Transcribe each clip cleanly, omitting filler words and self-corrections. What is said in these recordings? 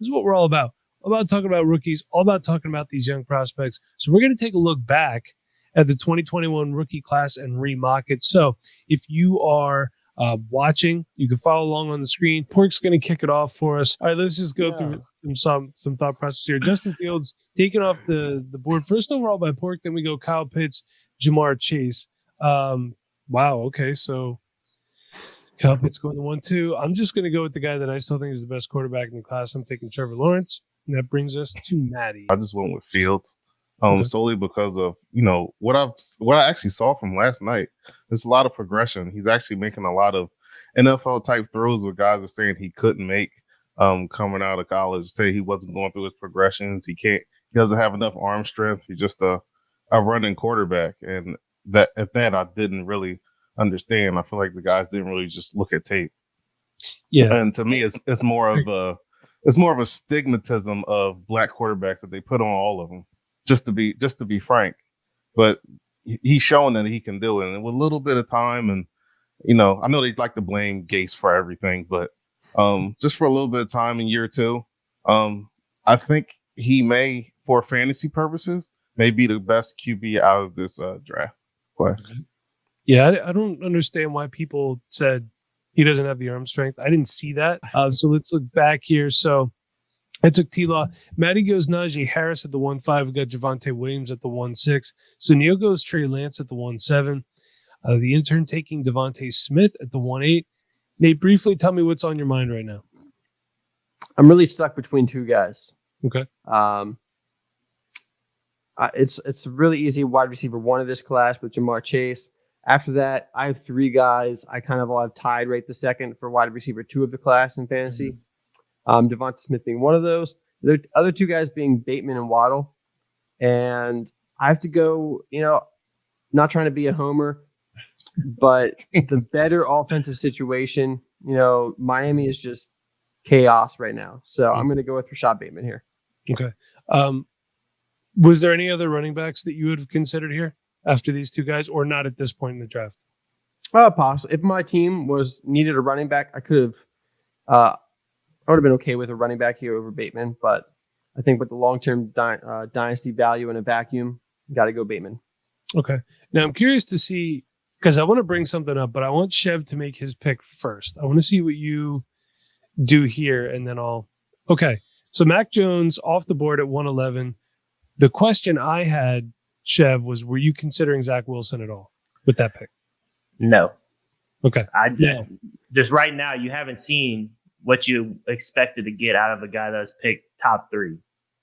This is what we're all about. All about talking about rookies, all about talking about these young prospects. So we're going to take a look back at the 2021 rookie class and remock it. So if you are watching, you can follow along on the screen. Pork's going to kick it off for us. All right, let's just go through some thought process here. Justin Fields taken off the board first overall by Pork. Then we go Kyle Pitts, Jamar Chase. Wow. Okay, so Kyle Pitts going to 1-2. I'm just going to go with the guy that I still think is the best quarterback in the class. I'm taking Trevor Lawrence. And that brings us to Matty. I just went with Fields, solely because of what I actually saw from last night. There's a lot of progression. He's actually making a lot of NFL type throws where guys are saying he couldn't make coming out of college. Say he wasn't going through his progressions. He doesn't have enough arm strength. He's just a running quarterback, and that I didn't really understand. I feel like the guys didn't really just look at tape. Yeah, and to me, it's more of a stigmatism of black quarterbacks that they put on all of them, just to be frank. But he's showing that he can do it, and with a little bit of time, and I know they'd like to blame Gase for everything, but just for a little bit of time in year 2, I think he may, for fantasy purposes, may be the best QB out of this draft class. Yeah, I don't understand why people said he doesn't have the arm strength. I didn't see that. So let's look back here. So I took T-Law. Matty goes Naji Harris at the 1-5. We got Javonte Williams at the 1-6. So Neil goes Trey Lance at the 1-7. The intern taking Devontae Smith at the 1-8. Nate, briefly tell me what's on your mind right now. I'm really stuck between two guys. Okay. It's a really easy wide receiver 1 of this class with Jamar Chase. After that, I have 3 guys. I kind of all have tied right the second for wide receiver 2 of the class in fantasy. Devonta Smith being one of those. The other 2 guys being Bateman and Waddle. And I have to go, not trying to be a homer, but the better offensive situation, Miami is just chaos right now. So I'm going to go with Rashad Bateman here. Okay. Was there any other running backs that you would have considered here after these 2 guys, or not at this point in the draft? Possible. If my team needed a running back, I could have. I would have been okay with a running back here over Bateman, but I think with the long-term dynasty value in a vacuum, got to go Bateman. Okay. Now I'm curious to see, because I want to bring something up, but I want Chev to make his pick first. I want to see what you do here, and then I'll. Okay. So Mac Jones off the board at 111. The question I had, Chev, was, were you considering Zach Wilson at all with that pick? No. Okay. Just right now, you haven't seen what you expected to get out of a guy that's picked top 3.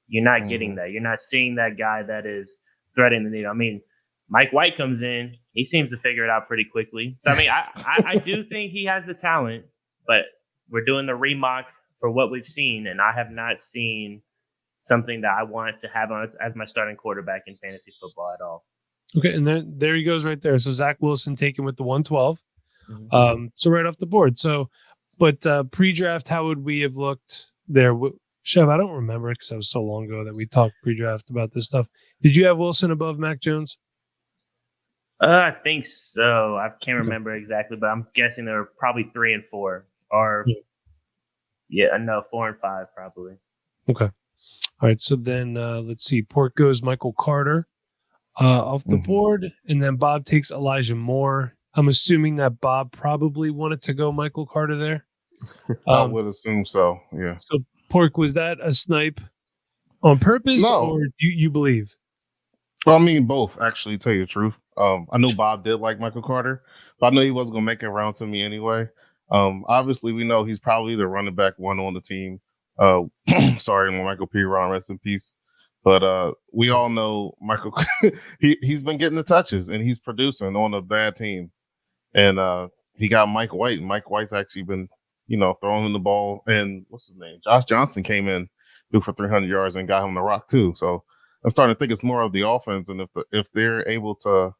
You're not getting that. You're not seeing that guy that is threading the needle. I mean, Mike White comes in. He seems to figure it out pretty quickly. So, I mean, I do think he has the talent, but we're doing the remock for what we've seen, and I have not seen something that I wanted to have on as my starting quarterback in fantasy football at all. Okay, and then there he goes right there. So Zach Wilson taken with the 112. So right off the board. So, but pre-draft, how would we have looked there? Chev, I don't remember because that was so long ago that we talked pre-draft about this stuff. Did you have Wilson above Mac Jones? I think so. I can't remember exactly, but I'm guessing they were probably 3 and 4, or 4 and 5 probably. Okay. All right. So then let's see. Pork goes Michael Carter off the board, and then Bob takes Elijah Moore. I'm assuming that Bob probably wanted to go Michael Carter there. I would assume so. Yeah. So Pork, was that a snipe on purpose, or do you believe? Well, I mean, both, actually, to tell you the truth. I know Bob did like Michael Carter, but I know he wasn't going to make it around to me anyway. Obviously, we know he's probably the running back 1 on the team. Sorry, Michael P. Ron, rest in peace. But we all know Michael, he's been getting the touches, and he's producing on a bad team. And he got Mike White, and Mike White's actually been, throwing him the ball. And what's his name? Josh Johnson came in, threw for 300 yards, and got him the rock too. So I'm starting to think it's more of the offense, and if they're able to,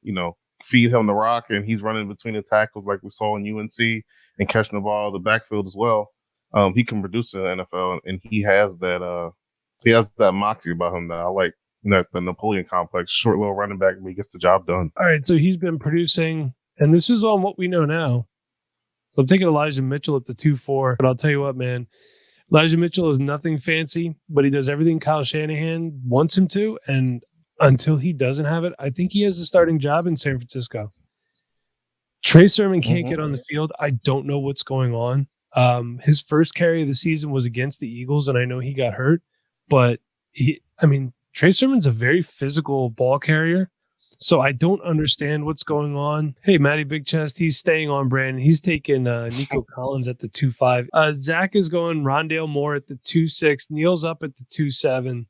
feed him the rock, and he's running between the tackles like we saw in UNC and catching the ball in the backfield as well, he can produce in the NFL, and he has that moxie about him that I like. The Napoleon complex, short little running back, but he gets the job done. All right, so he's been producing, and this is on what we know now. So I'm taking Elijah Mitchell at the 2-4, but I'll tell you what, man. Elijah Mitchell is nothing fancy, but he does everything Kyle Shanahan wants him to. And until he doesn't have it, I think he has a starting job in San Francisco. Trey Sermon can't get on the field. I don't know what's going on. His first carry of the season was against the Eagles, and I know he got hurt. But, Trey Sermon's a very physical ball carrier. So I don't understand what's going on. Hey, Matty Big Chest, he's staying on brand. He's taking Nico Collins at the 2.5. Zach is going Rondale Moore at the 2.6. Neil's up at the 2.7.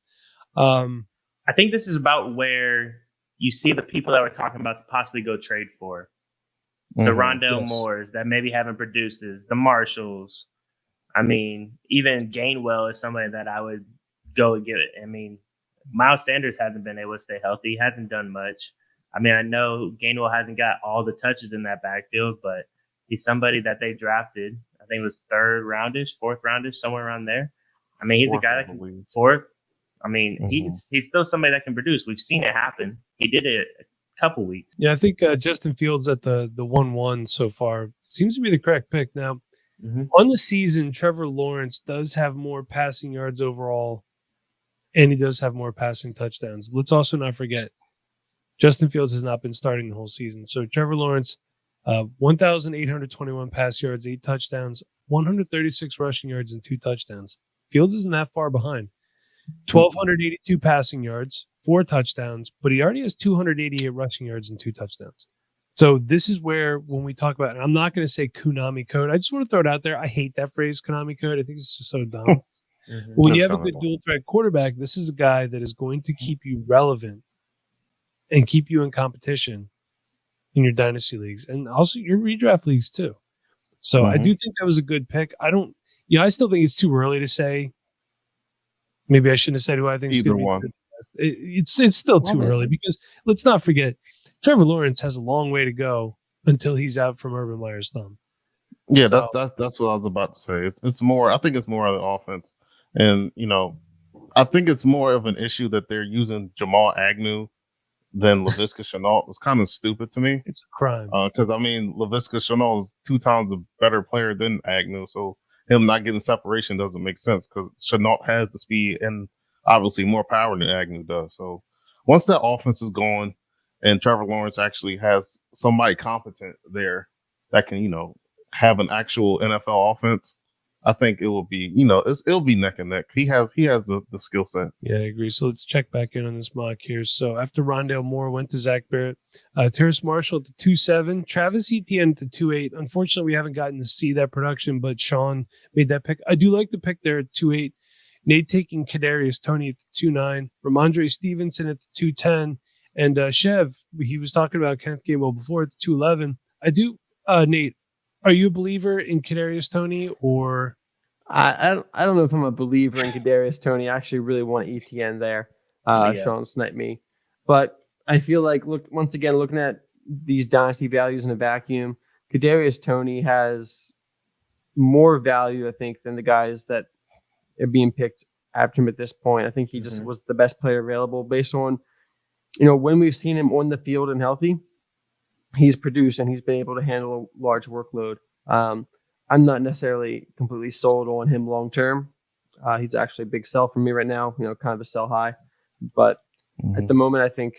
I think this is about where you see the people that we're talking about to possibly go trade for. The Rondale Moores that maybe haven't produced, the Marshalls. Even Gainwell is somebody that I would go and get it. Miles Sanders hasn't been able to stay healthy. He hasn't done much. I know Gainwell hasn't got all the touches in that backfield, but he's somebody that they drafted. I think it was fourth roundish, somewhere around there. He's a guy that can fourth. He's still somebody that can produce. We've seen it happen. He did it a couple weeks. Yeah, I think Justin Fields at the 1-1 so far seems to be the correct pick. Now, on the season, Trevor Lawrence does have more passing yards overall, and he does have more passing touchdowns. Let's also not forget, Justin Fields has not been starting the whole season. So Trevor Lawrence, 1,821 pass yards, 8 touchdowns, 136 rushing yards, and 2 touchdowns. Fields isn't that far behind. 1,282 passing yards, 4 touchdowns, but he already has 288 rushing yards and 2 touchdowns. So this is where, when we talk about, and I'm not going to say Konami code. I just want to throw it out there. I hate that phrase, Konami code. I think it's just so dumb. When you have a good dual threat quarterback, this is a guy that is going to keep you relevant and keep you in competition in your dynasty leagues and also your redraft leagues too. So I do think that was a good pick. I still think it's too early to say. Maybe I shouldn't have said who I think is going to be. It's still too early because let's not forget, Trevor Lawrence has a long way to go until he's out from Urban Meyer's thumb. Yeah, that's what I was about to say. It's more. I think it's more of the offense, and I think it's more of an issue that they're using Jamal Agnew than Laviska Shenault. It's kind of stupid to me. It's a crime because Laviska Shenault is 2 times a better player than Agnew, so him not getting separation doesn't make sense because Shenault has the speed and obviously more power than Agnew does. So once that offense is going and Trevor Lawrence actually has somebody competent there that can, have an actual NFL offense, I think it will be, it'll be neck and neck. He has the skill set. Yeah, I agree. So let's check back in on this mock here. So after Rondale Moore went to Zach Barrett, Terrace Marshall at the 2.7, Travis Etienne at the 2.8. Unfortunately, we haven't gotten to see that production, but Sean made that pick. I do like the pick there at 2.8. Nate taking Kadarius Toney at the 2.9, Ramondre Stevenson at the 2.10, and Chev, he was talking about Kenneth Gainwell before at the 2.11. I do, Nate, are you a believer in Kadarius Toney or? I don't know if I'm a believer in Kadarius Toney. I actually really want ETN there. Sean sniped me. But I feel like, looking at these dynasty values in a vacuum, Kadarius Toney has more value, I think, than the guys that are being picked after him at this point. I think he just was the best player available based on, when we've seen him on the field and healthy, he's produced and he's been able to handle a large workload. I'm not necessarily completely sold on him long term. He's actually a big sell for me right now, kind of a sell high. But at the moment, I think,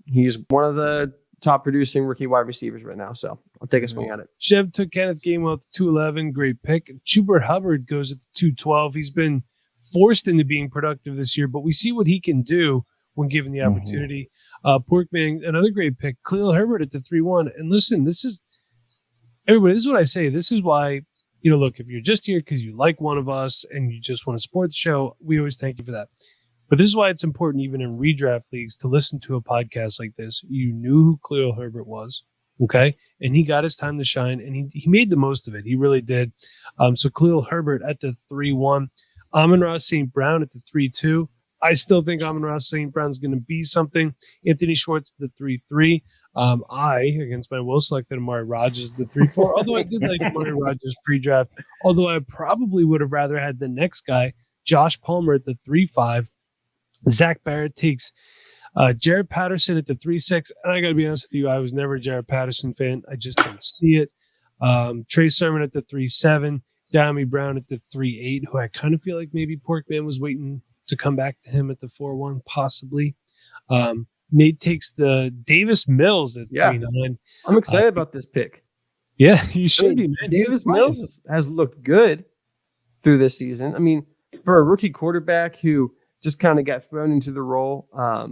he's one of the top producing rookie wide receivers right now. So I'll take a swing at it. Chev took Kenneth Gainwell at the 2.11. Great pick. Chuber Hubbard goes at the 2.12. He's been forced into being productive this year, but we see what he can do when given the opportunity. Porkman, another great pick. Cleal Herbert at the 3.1. And listen, everybody, this is what I say. This is why, look, if you're just here because you like one of us and you just want to support the show, we always thank you for that. But this is why it's important, even in redraft leagues, to listen to a podcast like this. You knew who Cleal Herbert was, okay? And he got his time to shine, and he made the most of it. He really did. So Cleal Herbert at the 3.1. Amon-Ra St. Brown at the 3.2. I still think Amon-Ra St. Brown's going to be something. Anthony Schwartz at the 3.3. I, against my will, selected Amari Rodgers at the 3.4, although I did like Amari Rodgers pre-draft, although I probably would have rather had the next guy, Josh Palmer at the 3.5. Zach Barrett takes Jared Patterson at the 3.6. And I got to be honest with you, I was never a Jared Patterson fan. I just didn't see it. Trey Sermon at the 3.7. Dami Brown at the 3-8, who I kind of feel like maybe Porkman was waiting to come back to him at the 4-1, possibly. Nate takes the Davis Mills at 3-9. I'm excited about this pick. Yeah, you should be, man. Davis Mills has looked good through this season. I mean, for a rookie quarterback who just kind of got thrown into the role, a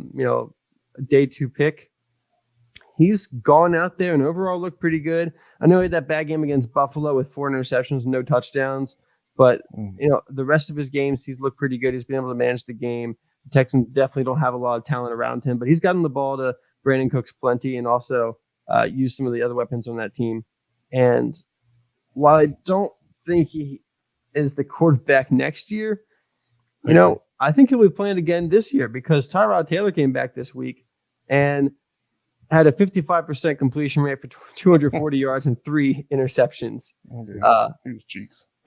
day 2 pick, he's gone out there and overall looked pretty good. I know he had that bad game against Buffalo with 4 interceptions, no touchdowns, but the rest of his games, he's looked pretty good. He's been able to manage the game. The Texans definitely don't have a lot of talent around him, but he's gotten the ball to Brandon Cooks plenty and also used some of the other weapons on that team. And while I don't think he is the quarterback next year, I think he'll be playing again this year because Tyrod Taylor came back this week and had a 55% completion rate for 240 yards and 3 interceptions.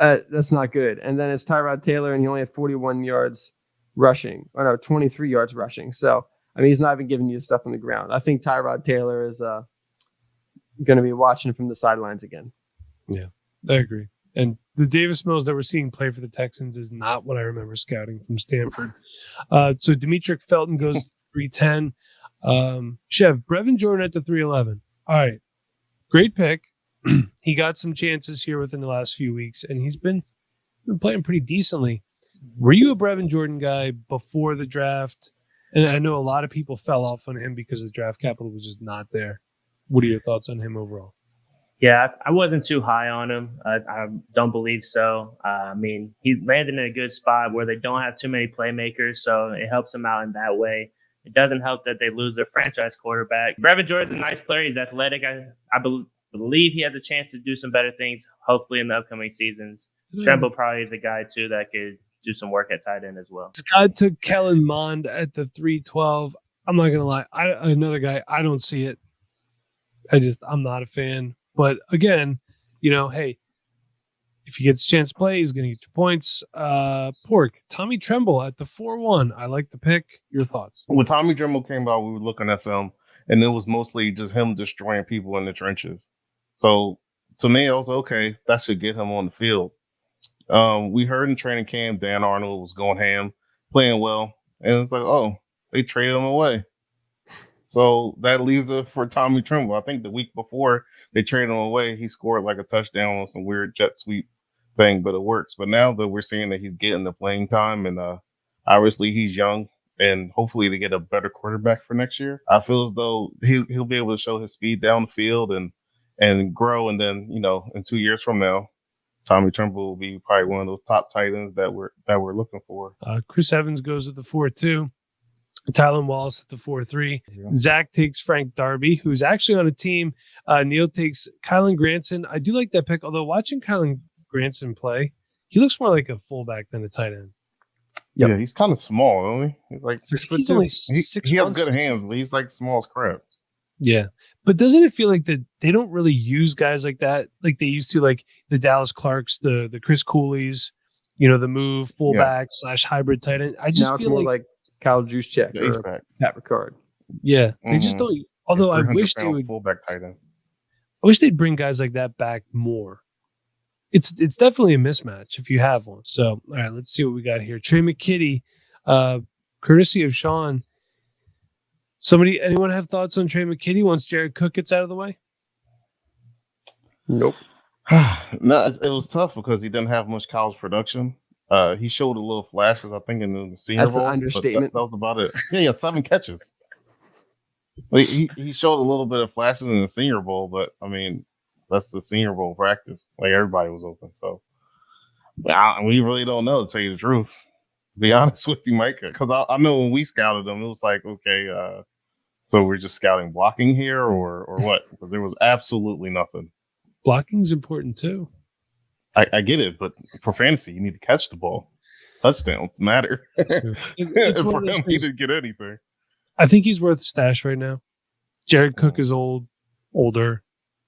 That's not good. And then it's Tyrod Taylor, and he only had 41 yards rushing. 23 yards rushing. So, I mean, he's not even giving you stuff on the ground. I think Tyrod Taylor is going to be watching from the sidelines again. Yeah, I agree. And the Davis Mills that we're seeing play for the Texans is not what I remember scouting from Stanford. So Demetric Felton goes to 310. Chev, Brevin Jordan at the 311. All right. Great pick. He got some chances here within the last few weeks, and he's been playing pretty decently. Were you a Brevin Jordan guy before the draft? And I know a lot of people fell off on him because the draft capital was just not there. What are your thoughts on him overall? Yeah, I wasn't too high on him. I don't believe so. I mean, he landed in a good spot where they don't have too many playmakers, so it helps him out in that way. It doesn't help that they lose their franchise quarterback. Brevin Jordan's a nice player. He's athletic. I believe he has a chance to do some better things, hopefully in the upcoming seasons. Trimble probably is a guy, too, that could do some work at tight end as well. Scott took Kellen Mond at the 312. I'm not going to lie. Another guy, I don't see it. I'm not a fan. But again, hey, if he gets a chance to play, he's going to get 2 points. Tommy Tremble at the 4-1. I like the pick. Your thoughts? When Tommy Tremble came out, we were looking at film, and it was mostly just him destroying people in the trenches. So to me, I was okay. That should get him on the field. We heard in training camp Dan Arnold was going ham, playing well, and it's like, oh, they traded him away. So that leaves it for Tommy Tremble. I think the week before they traded him away, he scored like a touchdown on some weird jet sweep thing, but it works. But now that we're seeing that he's getting the playing time, and obviously he's young, and hopefully they get a better quarterback for next year, I feel as though he'll be able to show his speed down the field and grow. And then, in 2 years from now, Tommy Tremble will be probably one of those top tight ends that we're looking for. Chris Evans goes at the 4-2. Tylen Wallace at the 4-3. Yeah. Zach takes Frank Darby, who's actually on a team. Neil takes Kylan Granson. I do like that pick, although watching Kylan Granson play, he looks more like a fullback than a tight end. Yep. Yeah, he's kind of small, don't he? He's like 6'2". Only 6 he has good hands, but he's like small as crap. Yeah. But doesn't it feel like that they don't really use guys like that like they used to, like the Dallas Clarks, the Chris Coolies, the move fullback / hybrid tight end? I just now it's feel more like Kyle Juszczyk or Pat Ricard. Yeah, they just don't. Although I wish they would fullback tight end. I wish they'd bring guys like that back more. It's definitely a mismatch if you have one. So, all right, let's see what we got here. Trey Mckitty, courtesy of Sean. Anyone have thoughts on Trey Mckitty once Jared Cook gets out of the way? Nope. No, it was tough because he didn't have much college production. He showed a little flashes, I think, in the Senior Bowl. That's an understatement. That was about it. Yeah, 7 catches. He showed a little bit of flashes in the Senior Bowl, but I mean, that's the Senior Bowl practice. Like, everybody was open, so we really don't know, to tell you the truth. To be honest with you, Mike, because I know when we scouted him, it was like, okay, so we're just scouting blocking here, or what? Because there was absolutely nothing. Blocking's important too. I get it, but for fantasy, you need to catch the ball. Touchdowns matter. It's for him, he didn't get anything. I think he's worth a stash right now. Jared Cook is older.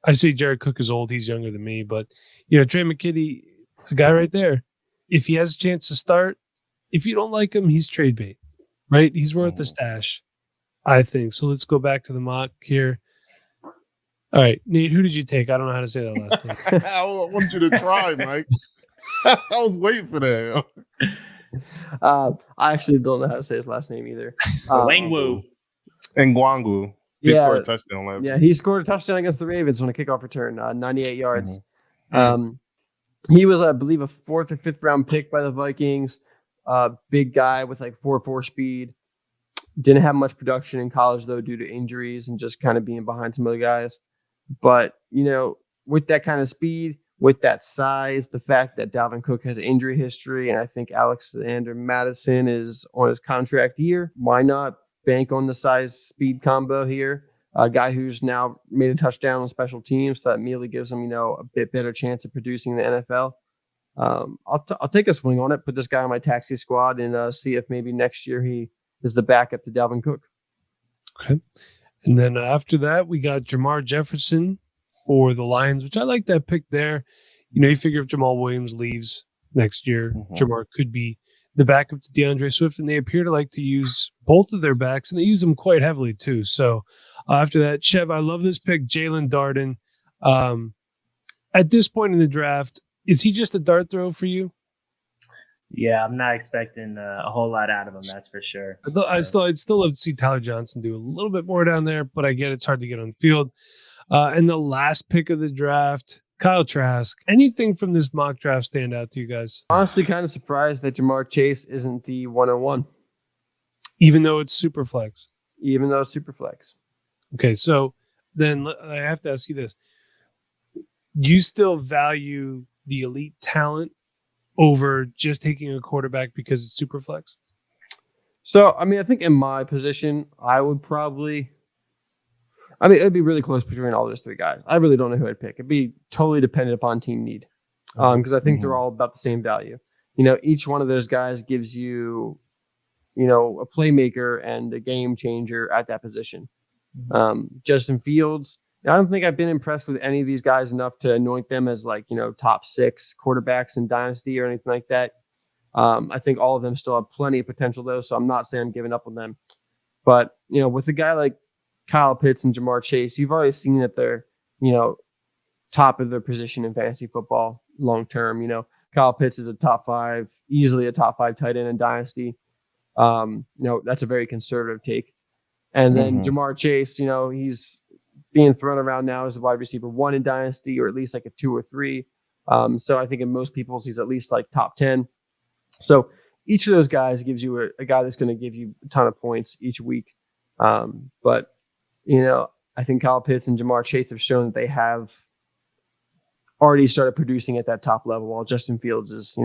I say Jared Cook is old. He's younger than me, but Trey Mckitty, a guy right there. If he has a chance to start, if you don't like him, he's trade bait, right? He's worth a stash, I think. So let's go back to the mock here. All right, Nate, who did you take? I don't know how to say that last name. I want you to try, Mike. I was waiting for that. I actually don't know how to say his last name either. Wangwu. And Guangu. He scored a touchdown last week. He scored a touchdown against the Ravens on a kickoff return, 98 yards. Mm-hmm. He was, I believe, a 4th or 5th round pick by the Vikings. Big guy with like 4.4 speed. Didn't have much production in college, though, due to injuries and just kind of being behind some other guys. But, with that kind of speed, with that size, the fact that Dalvin Cook has injury history, and I think Alexander Madison is on his contract year, why not bank on the size-speed combo here? A guy who's now made a touchdown on special teams, that immediately gives him, a bit better chance of producing in the NFL. I'll take a swing on it, put this guy on my taxi squad, and see if maybe next year he is the backup to Dalvin Cook. Okay. And then after that, we got Jamar Jefferson for the Lions, which I like that pick there. You figure if Jamal Williams leaves next year, Jamar could be the backup to DeAndre Swift, and they appear to like to use both of their backs, and they use them quite heavily too. So after that, Chev, I love this pick, Jalen Darden. At this point in the draft, is he just a dart throw for you? Yeah, I'm not expecting a whole lot out of him. That's for sure. I'd still love to see Tyler Johnson do a little bit more down there, but I get it's hard to get on the field. And the last pick of the draft, Kyle Trask. Anything from this mock draft stand out to you guys? Honestly, kind of surprised that Jamar Chase isn't the 101. Even though it's super flex. Okay, so then I have to ask you this. You still value the elite talent over just taking a quarterback because it's super flex? So, I think in my position, I would probably... it'd be really close between all those three guys. I really don't know who I'd pick. It'd be totally dependent upon team need, because I think they're all about the same value. Each one of those guys gives you, a playmaker and a game changer at that position. Justin Fields, I don't think I've been impressed with any of these guys enough to anoint them as top 6 quarterbacks in Dynasty or anything like that. I think all of them still have plenty of potential though, so I'm not saying I'm giving up on them. But, with a guy like Kyle Pitts and Jamar Chase, you've already seen that they're, top of their position in fantasy football long term. Kyle Pitts is easily a top 5 tight end in Dynasty. That's a very conservative take. And then Jamar Chase, he's being thrown around now as a wide receiver 1 in Dynasty, or at least like a 2 or 3. So I think in most people's, he's at least like top 10. So each of those guys gives you a guy that's going to give you a ton of points each week. But I think Kyle Pitts and Jamar Chase have shown that they have already started producing at that top level, while Justin Fields is,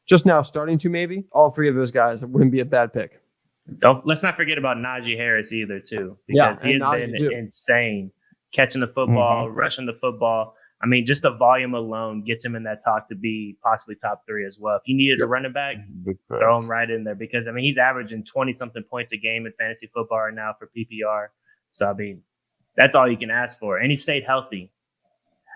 just now starting to maybe. All 3 of those guys wouldn't be a bad pick. Let's not forget about Naji Harris either, too, because he has been insane catching the football, rushing the football. Just the volume alone gets him in that talk to be possibly top 3 as well. If you needed a running back, throw him right in there, because he's averaging 20-something points a game in fantasy football right now for PPR. So, that's all you can ask for. And he stayed healthy.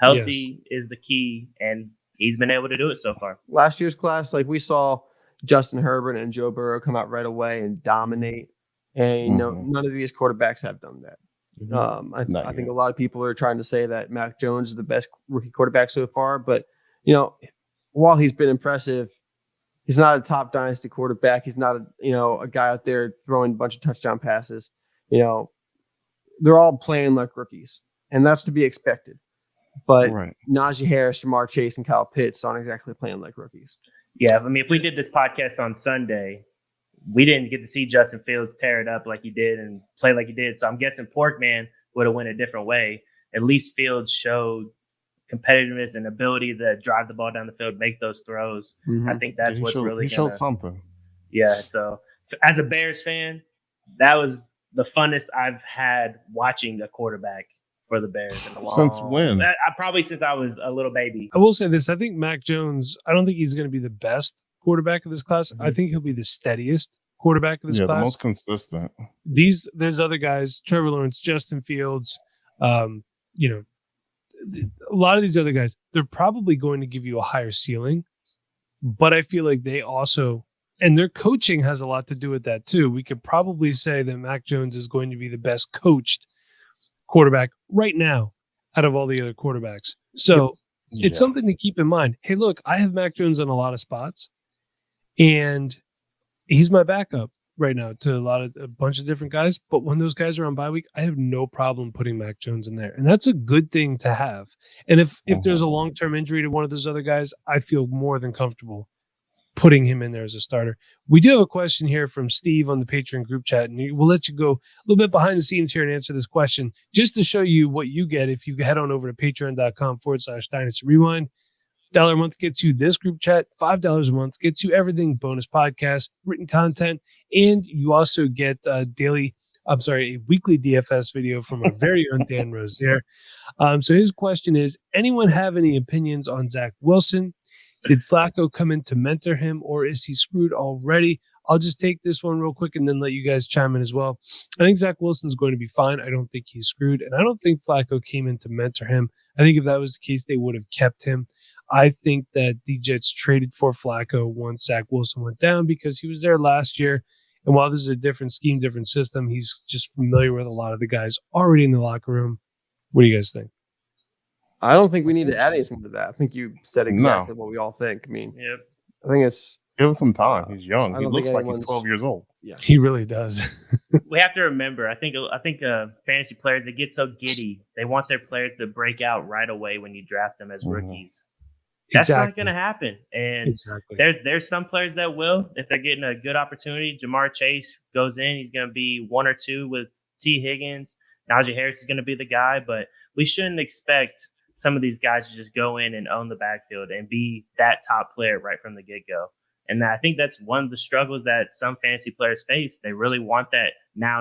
Healthy is the key, and he's been able to do it so far. Last year's class, we saw Justin Herbert and Joe Burrow come out right away and dominate. And, none of these quarterbacks have done that. I think a lot of people are trying to say that Mac Jones is the best rookie quarterback so far. But, while he's been impressive, he's not a top Dynasty quarterback. He's not a guy out there throwing a bunch of touchdown passes. They're all playing like rookies, and that's to be expected. But Naji Harris, Jamar Chase, and Kyle Pitts aren't exactly playing like rookies. Yeah, if we did this podcast on Sunday, we didn't get to see Justin Fields tear it up like he did and play like he did. So I'm guessing Porkman would have went a different way. At least Fields showed competitiveness and ability to drive the ball down the field, make those throws. I think that's what's really he showed something. Yeah, so as a Bears fan, that was the funnest I've had watching a quarterback for the Bears in a long Since when? Probably since I was a little baby. I will say this. I think Mac Jones, I don't think he's going to be the best quarterback of this class. I think he'll be the steadiest quarterback of this class. The most consistent. There's other guys, Trevor Lawrence, Justin Fields, a lot of these other guys, they're probably going to give you a higher ceiling, but I feel like they also, and their coaching has a lot to do with that too. We could probably say that Mac Jones is going to be the best coached quarterback right now out of all the other quarterbacks. So It's Yeah. something to keep in mind. Hey, look, I have Mac Jones in a lot of spots, and he's my backup right now to a bunch of different guys. But when those guys are on bye week, I have no problem putting Mac Jones in there, and that's a good thing to have. And if there's a long-term injury to one of those other guys, I feel more than comfortable putting him in there as a starter. We do have a question here from Steve on the Patreon group chat, and we'll let you go a little bit behind the scenes here and answer this question just to show you what you get if you head on over to patreon.com/Dynasty Rewind. $1 a month gets you this group chat. $5 a month gets you everything: bonus podcasts, written content, and you also get a weekly DFS video from our very own Dan Rozier. So his question is, anyone have any opinions on Zach Wilson? Did Flacco come in to mentor him, or is he screwed already? I'll just take this one real quick and then let you guys chime in as well. I think Zach Wilson's going to be fine. I don't think he's screwed, and I don't think Flacco came in to mentor him. I think if that was the case, they would have kept him. I think that the Jets traded for Flacco once Zach Wilson went down because he was there last year. And while this is a different scheme, different system, he's just familiar with a lot of the guys already in the locker room. What do you guys think? I don't think we need to add anything to that. I think you said exactly what we all think. I mean, I think it's give him some time. He's young. He looks like he's 12 years old. Yeah, he really does. We have to remember. I think fantasy players, they get so giddy. They want their players to break out right away when you draft them as rookies. That's not going to happen. And there's some players that will, if they're getting a good opportunity. Jamar Chase goes in. He's going to be 1 or 2 with T. Higgins. Naji Harris is going to be the guy, but we shouldn't expect some of these guys to just go in and own the backfield and be that top player right from the get-go. And I think that's one of the struggles that some fantasy players face. They really want that now,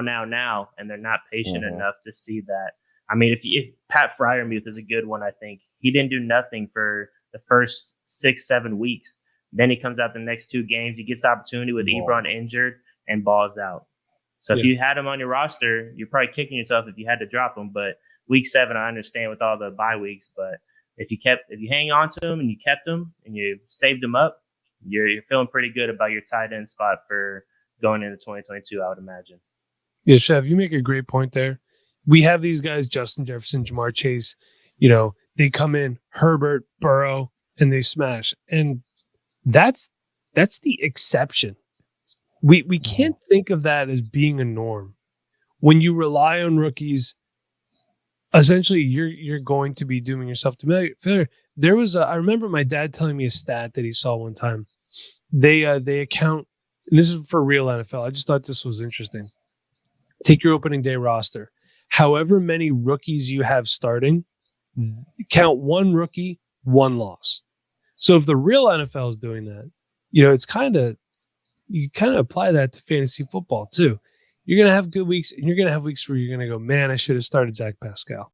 and they're not patient enough to see that. I mean, if Pat Freiermuth is a good one, I think. He didn't do nothing for the first 6-7 weeks. Then he comes out the next 2 games. He gets the opportunity with Ebron injured and balls out. So if you had him on your roster, you're probably kicking yourself if you had to drop him. But week 7, I understand with all the bye weeks. But if you hang on to him and you kept him and you saved him up, you're feeling pretty good about your tight end spot for going into 2022, I would imagine. Yeah, Chev, you make a great point there. We have these guys, Justin Jefferson, Jamar Chase, they come in, Herbert, Burrow, and they smash. And that's the exception. We can't think of that as being a norm. When you rely on rookies, essentially you're going to be doing yourself to failure. There was I remember my dad telling me a stat that he saw one time. They account, and this is for real NFL. I just thought this was interesting. Take your opening day roster. However many rookies you have starting, count 1 rookie, 1 loss. So if the real NFL is doing that, it's you kind of apply that to fantasy football too. You're going to have good weeks, and you're going to have weeks where you're going to go, man, I should have started Zach Pascal.